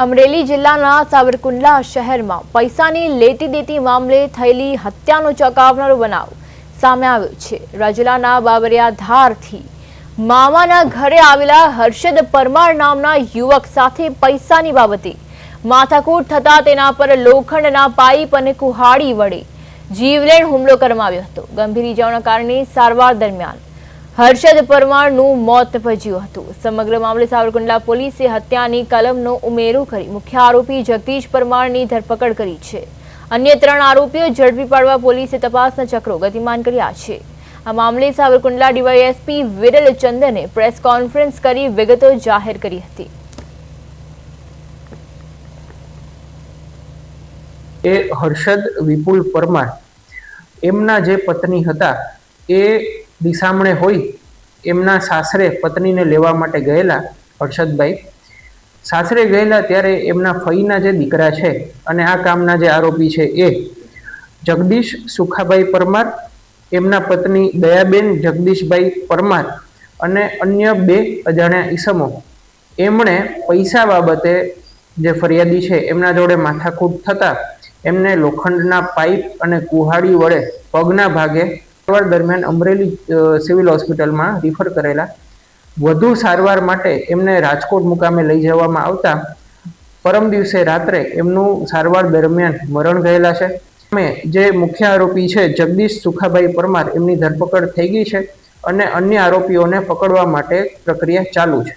અમરેલી જિલ્લાના સાવરકુંડલા શહેરમાં પૈસાની લેતી દેતી મામલે થયેલી હત્યાનો ચોંકાવનારો બનાવ સામે આવ્યો છે। રાજુલાના બાબરિયા ધારથી મામાના ઘરે આવેલા હર્ષદ પરમાર નામના યુવક સાથે પૈસાની બાબતે માથાકૂટ થતા તેના પર લોખંડના પાઇપ અને કુહાડી વડે જીવલેણ હુમલો કરવામાં આવ્યો હતો। ગંભીર ઇજાઓના કારણે સારવાર દરમિયાન હર્ષદ પરમારનું મોત નિપજ્યું હતું। સમગ્ર મામલે સાવરકુંડલા પોલીસે હત્યાની કલમનો ઉમેરો કરી મુખ્ય આરોપી જગદીશ પરમારની ધરપકડ કરી છે। અન્ય 3 આરોપીઓ ઝડપી પાડવા પોલીસે તપાસના ચક્રો ગતિમાન કર્યા છે। આ મામલે સાવરકુંડલા ડીવાયએસપી વિરલ ચંદને પ્રેસ કોન્ફરન્સ કરી વિગતો જાહેર કરી હતી। એ હર્ષદ વિપુલ પરમાર એમના જે પત્ની હતા એ દિસામણે હોય એમના સાસરે પત્નીને લેવા માટે ગયેલા। હર્ષદભાઈ સાસરે ગયેલા ત્યારે એમના ફઈના જે દીકરા છે અને આ કામના જે આરોપી છે એ જગદીશ સુખાભાઈ પરમાર, એમના પત્ની દયાબેન જગદીશભાઈ પરમાર અને અન્ય 2 અજાણ્યા ઈસમો એમણે પૈસા બાબતે જે ફરિયાદી છે એમના જોડે માથાકૂટ થતા એમને લોખંડના પાઇપ અને કુહાડી વડે પગના ભાગે સારવાર દરમિયાન અમરેલી સિવિલ હોસ્પિટલમાં રિફર કરેલા। વધુ સારવાર માટે એમને રાજકોટ મુકામે લઈ જવામાં આવતા પરમ દિવસે રાત્રે એમનું સારવાર દરમિયાન મરણ ગયેલા છે। જે મુખ્ય આરોપી છે જગદીશ સુખાભાઈ પરમાર એમની ધરપકડ થઈ ગઈ છે અને અન્ય આરોપીઓને પકડવા માટે પ્રક્રિયા ચાલુ છે।